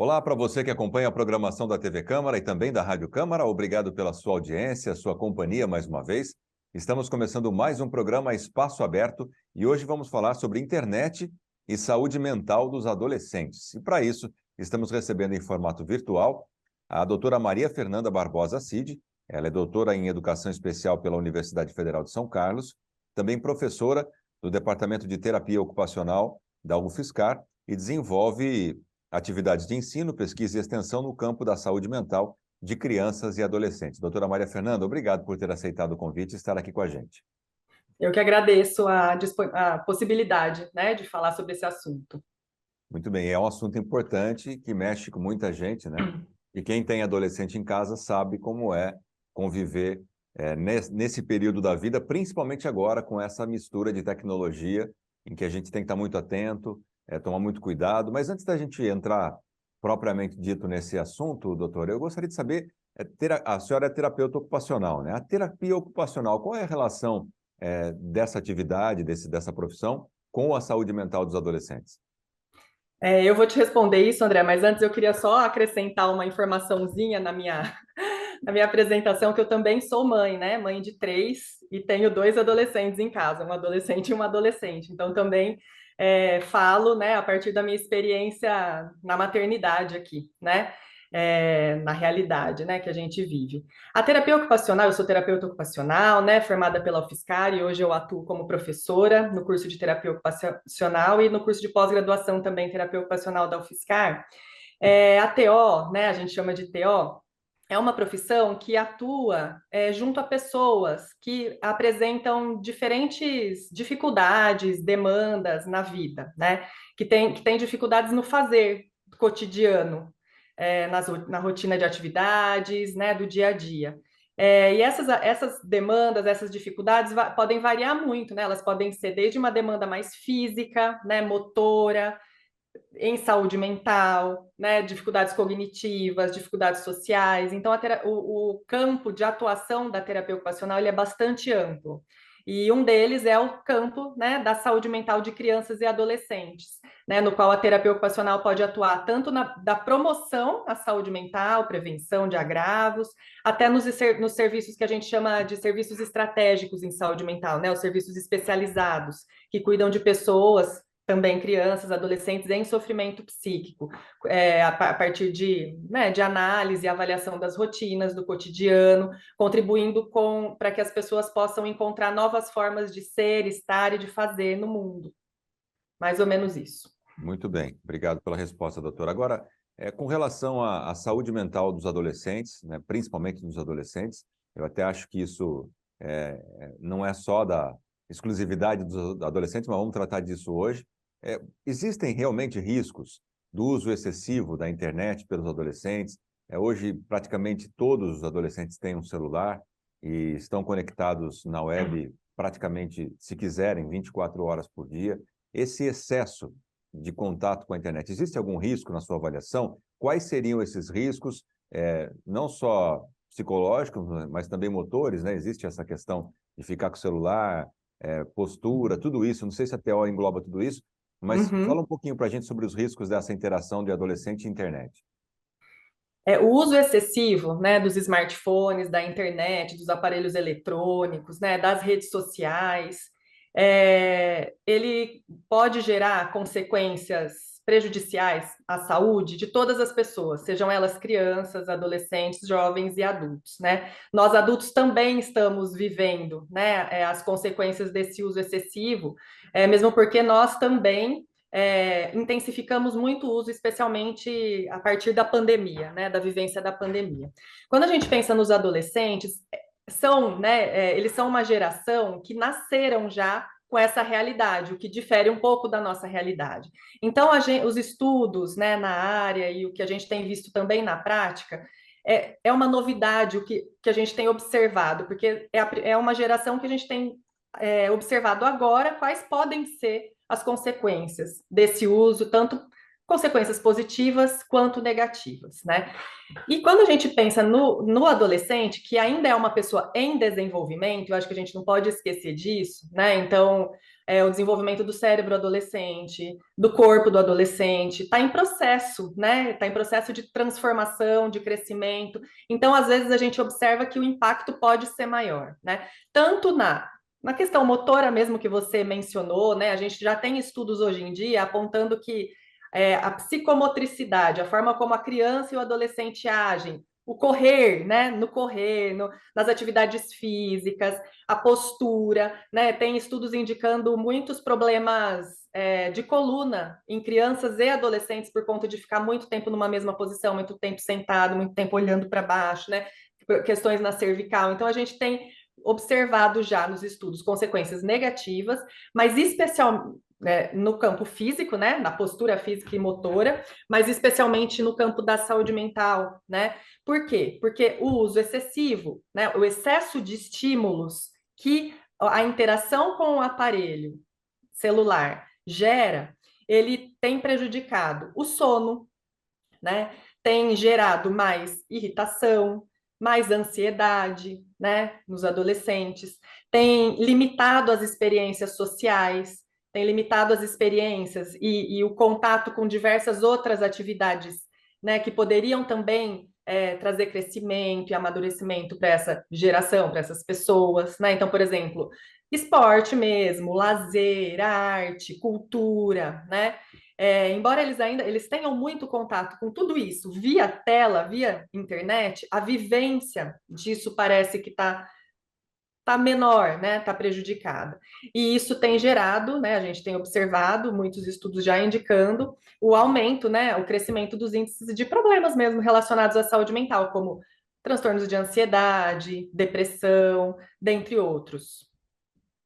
Olá para você que acompanha a programação da TV Câmara e também da Rádio Câmara. Obrigado pela sua audiência, sua companhia mais uma vez. Estamos começando mais um programa Espaço Aberto e hoje vamos falar sobre internet e saúde mental dos adolescentes. E para isso, estamos recebendo em formato virtual a doutora Maria Fernanda Barbosa Cid. Ela é doutora em Educação Especial pela Universidade Federal de São Carlos, também professora do Departamento de Terapia Ocupacional da UFSCar e desenvolve atividades de ensino, pesquisa e extensão no campo da saúde mental de crianças e adolescentes. Doutora Maria Fernanda, obrigado por ter aceitado o convite e estar aqui com a gente. Eu que agradeço a possibilidade, né, de falar sobre esse assunto. Muito bem, é um assunto importante que mexe com muita gente, né? E quem tem adolescente em casa sabe como é conviver nesse período da vida, principalmente agora com essa mistura de tecnologia, em que a gente tem que estar muito atento, tomar muito cuidado. Mas antes da gente entrar propriamente dito nesse assunto, doutor, eu gostaria de saber, a senhora é terapeuta ocupacional, né? A terapia ocupacional, qual é a relação dessa atividade, dessa profissão, com a saúde mental dos adolescentes? Eu vou te responder isso, André, mas antes eu queria só acrescentar uma informaçãozinha na minha apresentação, que eu também sou mãe, né? Mãe de três e tenho dois adolescentes em casa, um adolescente e uma adolescente. Então também falo, né, a partir da minha experiência na maternidade aqui, né? Na realidade, né, que a gente vive. A terapia ocupacional, eu sou terapeuta ocupacional, né, formada pela UFSCar e hoje eu atuo como professora no curso de terapia ocupacional e no curso de pós-graduação também terapia ocupacional da UFSCar. A TO, né, a gente chama de TO, é uma profissão que atua junto a pessoas que apresentam diferentes dificuldades, demandas na vida, né? Que tem dificuldades no fazer cotidiano, na rotina de atividades, né, do dia a dia. E essas demandas, essas dificuldades podem variar muito, né? Elas podem ser desde uma demanda mais física, né, motora, em saúde mental, né, dificuldades cognitivas, dificuldades sociais. Então, o campo de atuação da terapia ocupacional ele é bastante amplo. E um deles é o campo, né, da saúde mental de crianças e adolescentes, né, no qual a terapia ocupacional pode atuar tanto da promoção à saúde mental, prevenção de agravos, até nos serviços que a gente chama de serviços estratégicos em saúde mental, né, os serviços especializados, que cuidam de pessoas também crianças, adolescentes em sofrimento psíquico, a partir né, de análise e avaliação das rotinas, do cotidiano, contribuindo para que as pessoas possam encontrar novas formas de ser, estar e de fazer no mundo. Mais ou menos isso. Muito bem, obrigado pela resposta, doutora. Agora, com relação à saúde mental dos adolescentes, né, principalmente dos adolescentes, eu até acho que isso não é só da exclusividade dos adolescentes, mas vamos tratar disso hoje. Existem realmente riscos do uso excessivo da internet pelos adolescentes? Hoje, praticamente todos os adolescentes têm um celular e estão conectados na web praticamente, se quiserem, 24 horas por dia. Esse excesso de contato com a internet, existe algum risco na sua avaliação? Quais seriam esses riscos, não só psicológicos, mas também motores, né? Existe essa questão de ficar com o celular, postura, tudo isso. Não sei se a TO engloba tudo isso, mas fala um Uhum. pouquinho para a gente sobre os riscos dessa interação de adolescente e internet. O uso excessivo, né, dos smartphones, da internet, dos aparelhos eletrônicos, né, das redes sociais, ele pode gerar consequências prejudiciais à saúde de todas as pessoas, sejam elas crianças, adolescentes, jovens e adultos, né? Nós adultos também estamos vivendo, né, as consequências desse uso excessivo, mesmo porque nós também intensificamos muito o uso, especialmente a partir da pandemia, né, da vivência da pandemia. Quando a gente pensa nos adolescentes, eles são uma geração que nasceram já com essa realidade, o que difere um pouco da nossa realidade. Então, os estudos, né, na área e o que a gente tem visto também na prática é uma novidade o que a gente tem observado, porque é uma geração que a gente tem observado agora quais podem ser as consequências desse uso, tanto consequências positivas quanto negativas, né? E quando a gente pensa no adolescente, que ainda é uma pessoa em desenvolvimento, eu acho que a gente não pode esquecer disso, né? Então, o desenvolvimento do cérebro adolescente, do corpo do adolescente, está em processo, né? Está em processo de transformação, de crescimento. Então, às vezes, a gente observa que o impacto pode ser maior, né? Tanto na questão motora mesmo que você mencionou, né? A gente já tem estudos hoje em dia apontando que a psicomotricidade, a forma como a criança e o adolescente agem, o correr, né? No correr, nas atividades físicas, a postura, né? Tem estudos indicando muitos problemas de coluna em crianças e adolescentes por conta de ficar muito tempo numa mesma posição, muito tempo sentado, muito tempo olhando para baixo, né? Questões na cervical. Então, a gente tem observado já nos estudos consequências negativas, mas especialmente no campo físico, né, na postura física e motora, mas especialmente no campo da saúde mental, né? Por quê? Porque o uso excessivo, né, o excesso de estímulos que a interação com o aparelho celular gera, ele tem prejudicado o sono, né? Tem gerado mais irritação, mais ansiedade, né, nos adolescentes, tem limitado as experiências sociais, tem limitado as experiências e o contato com diversas outras atividades, né, que poderiam também trazer crescimento e amadurecimento para essa geração, para essas pessoas, né? Então, por exemplo, esporte mesmo, lazer, arte, cultura, né? Embora eles tenham muito contato com tudo isso via tela, via internet, a vivência disso parece que tá menor, né? Está prejudicada. E isso tem gerado, né? A gente tem observado muitos estudos já indicando o aumento, né? O crescimento dos índices de problemas mesmo relacionados à saúde mental, como transtornos de ansiedade, depressão, dentre outros.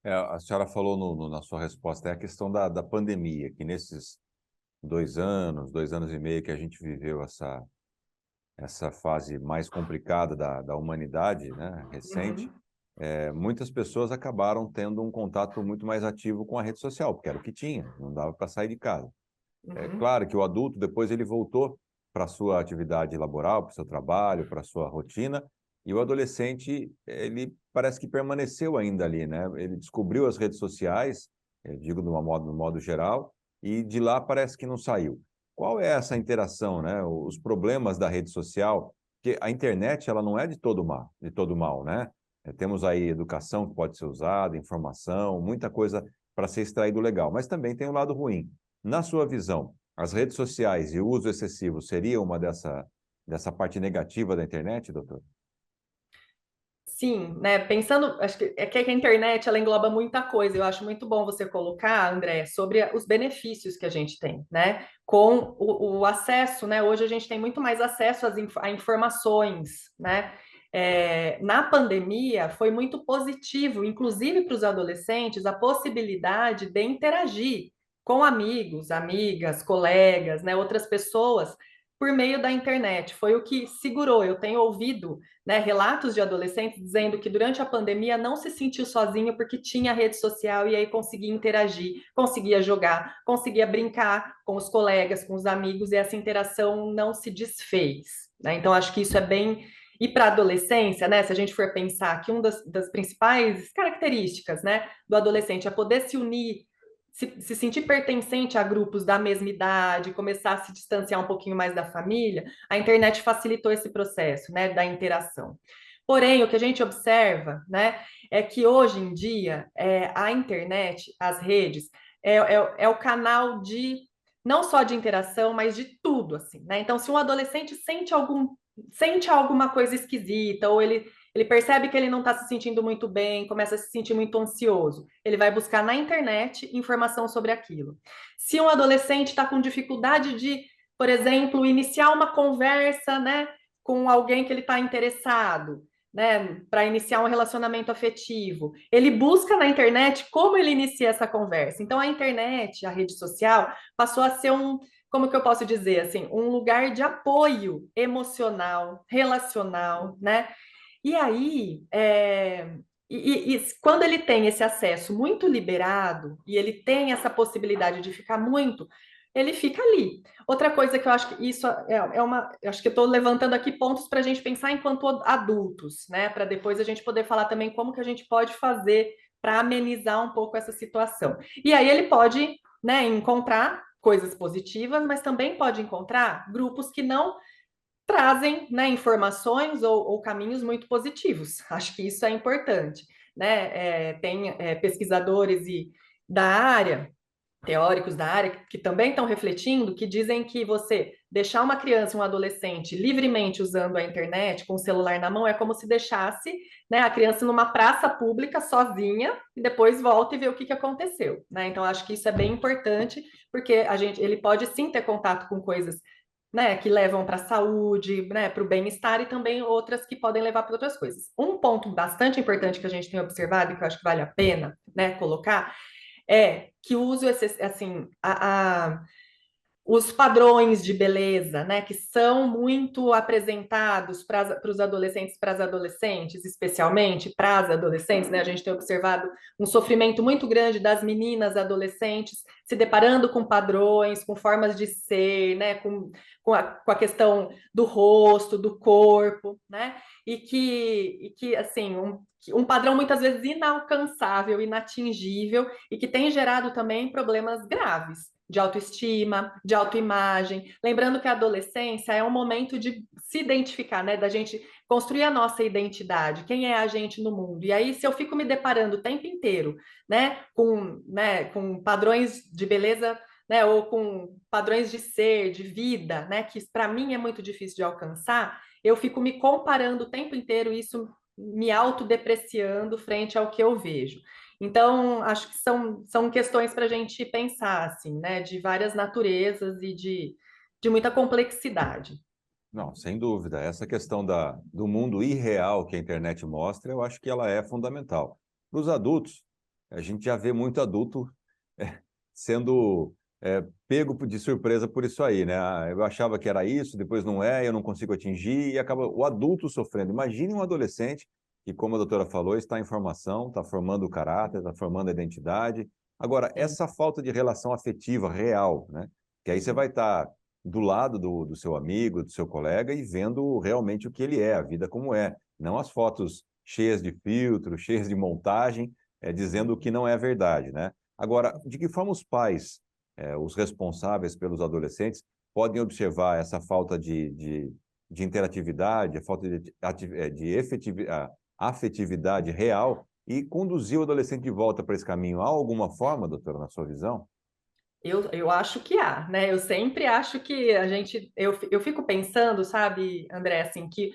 A senhora falou na sua resposta, é a questão da pandemia, que nesses 2 anos e meio que a gente viveu essa fase mais complicada da humanidade, né, recente, Uhum, muitas pessoas acabaram tendo um contato muito mais ativo com a rede social, porque era o que tinha, não dava para sair de casa. É uhum. claro que o adulto, depois ele voltou para a sua atividade laboral, para o seu trabalho, para a sua rotina, e o adolescente, ele parece que permaneceu ainda ali, né? Ele descobriu as redes sociais, eu digo no modo geral, e de lá parece que não saiu. Qual é essa interação, né? Os problemas da rede social, porque a internet, ela não é de todo mal, né? Temos aí educação que pode ser usada, informação, muita coisa para ser extraído legal, mas também tem o lado ruim. Na sua visão, as redes sociais e o uso excessivo seria uma dessa parte negativa da internet, doutor? Sim, né? Pensando, acho que é que a internet ela engloba muita coisa. Eu acho muito bom você colocar, André, sobre os benefícios que a gente tem, né? Com o acesso, né? Hoje a gente tem muito mais acesso a informações, né? Na pandemia foi muito positivo, inclusive para os adolescentes, a possibilidade de interagir com amigos, amigas, colegas, né? Outras pessoas por meio da internet. Foi o que segurou. Eu tenho ouvido, né, relatos de adolescentes dizendo que durante a pandemia não se sentiu sozinho porque tinha rede social e aí conseguia interagir, conseguia jogar, conseguia brincar com os colegas, com os amigos e essa interação não se desfez, né? Então acho que isso é bem e para a adolescência, né? Se a gente for pensar que uma das principais características, né, do adolescente é poder se unir, se sentir pertencente a grupos da mesma idade, começar a se distanciar um pouquinho mais da família, a internet facilitou esse processo, né, da interação. Porém, o que a gente observa, né, é que hoje em dia a internet, as redes, é o canal de não só de interação, mas de tudo, assim, né? Então, se um adolescente sente alguma coisa esquisita, ou ele percebe que ele não está se sentindo muito bem, começa a se sentir muito ansioso, ele vai buscar na internet informação sobre aquilo. Se um adolescente está com dificuldade de, por exemplo, iniciar uma conversa, né, com alguém que ele está interessado, né, para iniciar um relacionamento afetivo, ele busca na internet como ele inicia essa conversa. Então, a internet, a rede social, passou a ser como que eu posso dizer assim, um lugar de apoio emocional, relacional, né? E aí, quando ele tem esse acesso muito liberado e ele tem essa possibilidade de ficar muito ele fica ali. Outra coisa que eu acho que isso eu acho que eu estou levantando aqui pontos para a gente pensar enquanto adultos, né? Para depois a gente poder falar também como que a gente pode fazer para amenizar um pouco essa situação. E aí ele pode, né, encontrar coisas positivas, mas também pode encontrar grupos que não trazem, né, informações ou caminhos muito positivos. Acho que isso é importante, né? Tem pesquisadores da área, teóricos da área, que também estão refletindo, que dizem que você deixar uma criança, um adolescente livremente usando a internet, com o celular na mão, é como se deixasse, né, a criança numa praça pública sozinha e depois volta e vê o que aconteceu, né? Então acho que isso é bem importante, porque ele pode sim ter contato com coisas, né, que levam para a saúde, né, para o bem-estar e também outras que podem levar para outras coisas. Um ponto bastante importante que a gente tem observado e que eu acho que vale a pena, né, colocar que o uso, assim, os padrões de beleza, né, que são muito apresentados para os adolescentes, para as adolescentes, especialmente para as adolescentes, né, a gente tem observado um sofrimento muito grande das meninas adolescentes se deparando com padrões, com formas de ser, né, com a questão do rosto, do corpo, né, e que assim, um padrão muitas vezes inalcançável, inatingível, e que tem gerado também problemas graves de autoestima, de autoimagem. Lembrando que a adolescência é um momento de se identificar, né? Da gente construir a nossa identidade, quem é a gente no mundo. E aí, se eu fico me deparando o tempo inteiro, né, com padrões de beleza, né, ou com padrões de ser, de vida, né, que para mim é muito difícil de alcançar, eu fico me comparando o tempo inteiro, isso me autodepreciando frente ao que eu vejo. Então, acho que são questões para a gente pensar, assim, né? De várias naturezas e de muita complexidade. Não, sem dúvida. Essa questão do mundo irreal que a internet mostra, eu acho que ela é fundamental. Para os adultos, a gente já vê muito adulto sendo pego de surpresa por isso aí, né? Ah, eu achava que era isso, depois não é, eu não consigo atingir, e acaba o adulto sofrendo. Imagine um adolescente que, como a doutora falou, está em formação, está formando o caráter, está formando a identidade. Agora, Sim. essa falta de relação afetiva real, né? Que aí você vai estar do lado do seu amigo, do seu colega e vendo realmente o que ele é, a vida como é, não as fotos cheias de filtro, cheias de montagem, dizendo o que não é verdade, né? Agora, de que forma os pais, os responsáveis pelos adolescentes, podem observar essa falta de interatividade, a falta afetividade real e conduzir o adolescente de volta para esse caminho? Há alguma forma, doutora, na sua visão? Eu acho que há, né? Eu sempre acho que a gente. Eu fico pensando, sabe, André, assim, que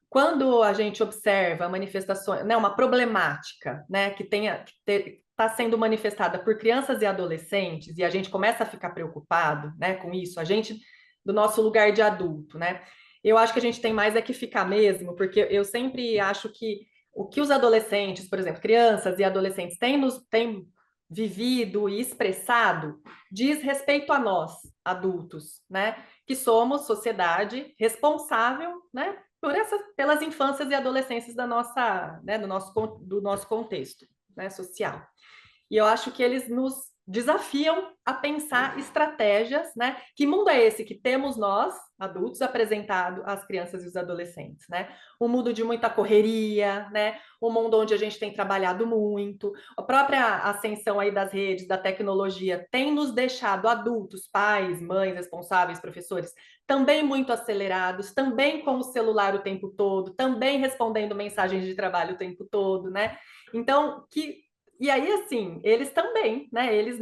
quando a gente observa manifestações, né, uma problemática, né, que está sendo manifestada por crianças e adolescentes, e a gente começa a ficar preocupado, né, com isso, a gente, do nosso lugar de adulto, né? Eu acho que a gente tem mais é que ficar mesmo, porque eu sempre acho que o que os adolescentes, por exemplo, crianças e adolescentes têm vivido e expressado diz respeito a nós, adultos, né? Que somos sociedade responsável, né? Pelas infâncias e adolescências da nossa, né, do nosso contexto, né, social. E eu acho que eles nos desafiam a pensar estratégias, né? Que mundo é esse que temos nós, adultos, apresentado às crianças e os adolescentes, né? Um mundo de muita correria, né? Um mundo onde a gente tem trabalhado muito. A própria ascensão aí das redes, da tecnologia, tem nos deixado adultos, pais, mães, responsáveis, professores, também muito acelerados, também com o celular o tempo todo, também respondendo mensagens de trabalho o tempo todo, né? Então, e aí, assim, eles também, né? Eles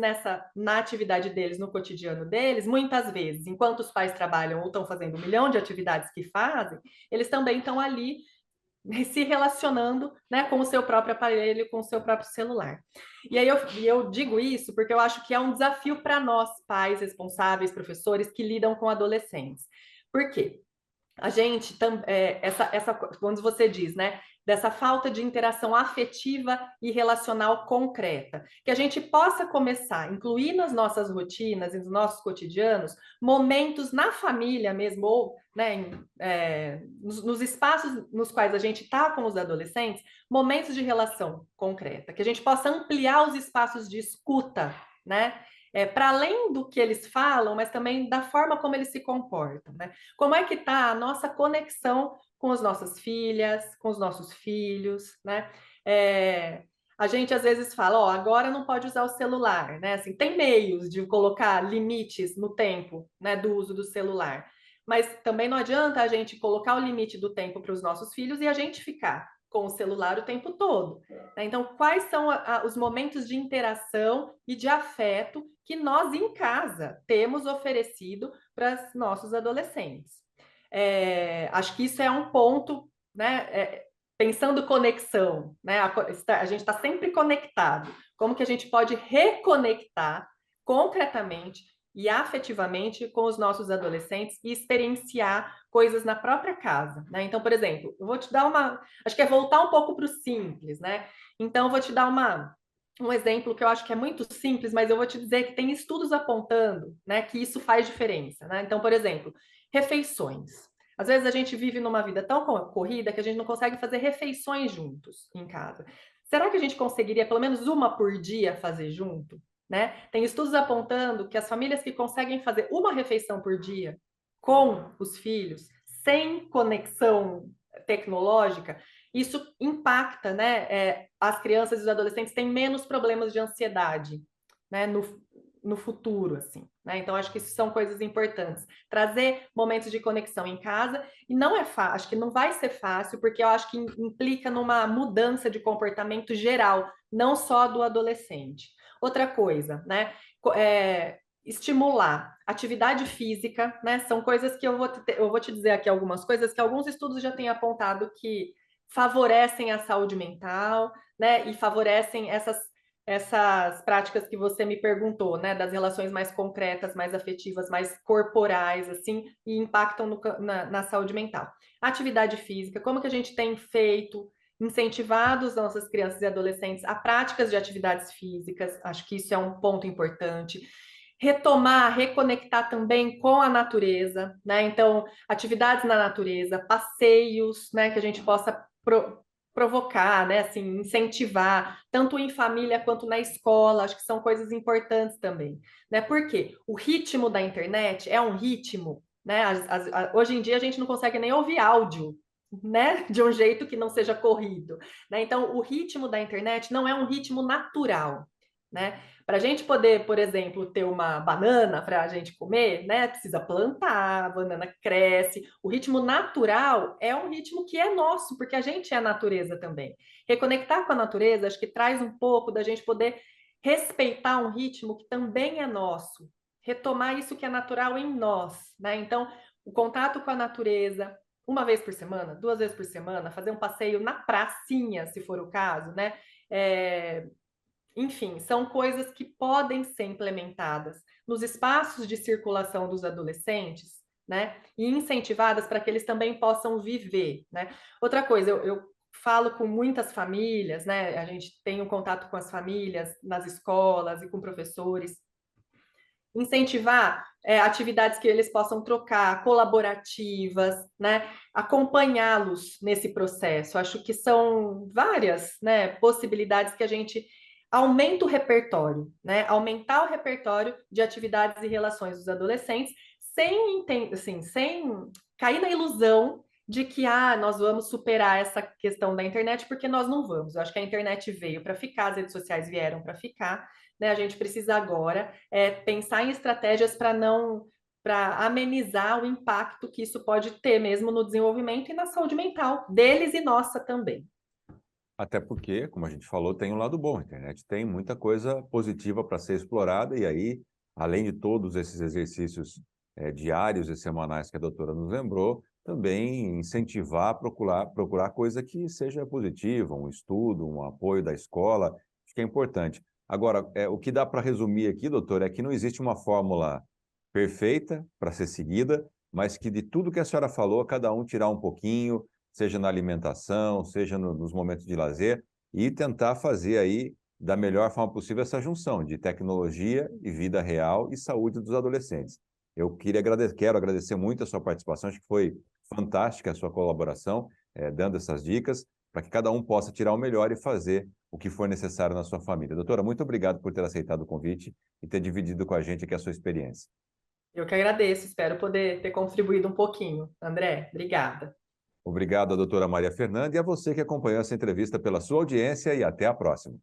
na atividade deles, no cotidiano deles, muitas vezes, enquanto os pais trabalham ou estão fazendo 1 milhão de atividades que fazem, eles também estão ali se relacionando, né, com o seu próprio aparelho, com o seu próprio celular. E aí eu digo isso porque eu acho que é um desafio para nós, pais responsáveis, professores que lidam com adolescentes. Por quê? A gente, quando você diz, né, dessa falta de interação afetiva e relacional concreta, que a gente possa começar a incluir nas nossas rotinas e nos nossos cotidianos momentos na família mesmo, ou né, nos espaços nos quais a gente está com os adolescentes, momentos de relação concreta, que a gente possa ampliar os espaços de escuta, né? para além do que eles falam, mas também da forma como eles se comportam, né? Como é que está a nossa conexão com as nossas filhas, com os nossos filhos, né? A gente às vezes fala, ó, agora não pode usar o celular, né? Assim, tem meios de colocar limites no tempo, né, do uso do celular. Mas também não adianta a gente colocar o limite do tempo para os nossos filhos e a gente ficar com o celular o tempo todo. Né? Então, quais são os momentos de interação e de afeto que nós em casa temos oferecido para os nossos adolescentes? Acho que isso é um ponto, né? Pensando conexão, né? A gente está sempre conectado. Como que a gente pode reconectar concretamente e afetivamente com os nossos adolescentes e experienciar coisas na própria casa, né? Então, por exemplo, eu vou te dar acho que é voltar um pouco para o simples, né? Então, eu vou te dar um exemplo que eu acho que é muito simples, mas eu vou te dizer que tem estudos apontando, né, que isso faz diferença, né? Então, por exemplo, refeições. Às vezes a gente vive numa vida tão corrida que a gente não consegue fazer refeições juntos em casa. Será que a gente conseguiria pelo menos uma por dia fazer junto? Né? Tem estudos apontando que as famílias que conseguem fazer uma refeição por dia com os filhos, sem conexão tecnológica, isso impacta, né? As crianças e os adolescentes têm menos problemas de ansiedade, né? No futuro, assim. Né? Então, acho que isso são coisas importantes. Trazer momentos de conexão em casa, e não é fácil, acho que não vai ser fácil, porque eu acho que implica numa mudança de comportamento geral, não só do adolescente. Outra coisa, né? Estimular atividade física, né? São coisas que eu vou te dizer aqui algumas coisas que alguns estudos já têm apontado que favorecem a saúde mental, né? E favorecem essas práticas que você me perguntou, né? Das relações mais concretas, mais afetivas, mais corporais, assim, e impactam na saúde mental. Atividade física, como que a gente tem feito, incentivado as nossas crianças e adolescentes a práticas de atividades físicas, acho que isso é um ponto importante. Retomar, reconectar também com a natureza, né? Então, atividades na natureza, passeios, né? Que a gente possa provocar, né? Assim, incentivar, tanto em família quanto na escola, acho que são coisas importantes também, né? Porque o ritmo da internet é um ritmo, né? Hoje em dia a gente não consegue nem ouvir áudio, né? De um jeito que não seja corrido, né? Então, o ritmo da internet não é um ritmo natural, né? Para a gente poder, por exemplo, ter uma banana para a gente comer, né? Precisa plantar, a banana cresce. O ritmo natural é um ritmo que é nosso, porque a gente é a natureza também. Reconectar com a natureza, acho que traz um pouco da gente poder respeitar um ritmo que também é nosso, retomar isso que é natural em nós, né? Então, o contato com a natureza, uma vez por semana, 2 vezes por semana, fazer um passeio na pracinha, se for o caso, né? Enfim, são coisas que podem ser implementadas nos espaços de circulação dos adolescentes, né? E incentivadas para que eles também possam viver, né? Outra coisa, eu falo com muitas famílias, né? A gente tem um contato com as famílias nas escolas e com professores. Incentivar atividades que eles possam trocar, colaborativas, né? Acompanhá-los nesse processo. Acho que são várias, né, possibilidades que a gente aumenta o repertório, né? Aumentar o repertório de atividades e relações dos adolescentes sem cair na ilusão de que nós vamos superar essa questão da internet, porque nós não vamos. Eu acho que a internet veio para ficar, as redes sociais vieram para ficar, né? A gente precisa agora pensar em estratégias para amenizar o impacto que isso pode ter mesmo no desenvolvimento e na saúde mental deles e nossa também. Até porque, como a gente falou, tem um lado bom. A internet tem muita coisa positiva para ser explorada, e aí, além de todos esses exercícios diários e semanais que a doutora nos lembrou, também incentivar a procurar coisa que seja positiva, um estudo, um apoio da escola, acho que é importante. Agora, o que dá para resumir aqui, doutor, é que não existe uma fórmula perfeita para ser seguida, mas que de tudo que a senhora falou, cada um tirar um pouquinho, seja na alimentação, seja nos momentos de lazer, e tentar fazer aí da melhor forma possível essa junção de tecnologia e vida real e saúde dos adolescentes. Eu quero agradecer muito a sua participação, acho que foi fantástica a sua colaboração, dando essas dicas, para que cada um possa tirar o melhor e fazer o que for necessário na sua família. Doutora, muito obrigado por ter aceitado o convite e ter dividido com a gente aqui a sua experiência. Eu que agradeço, espero poder ter contribuído um pouquinho. André, obrigada. Obrigado à doutora Maria Fernanda e a você que acompanhou essa entrevista pela sua audiência e até a próxima.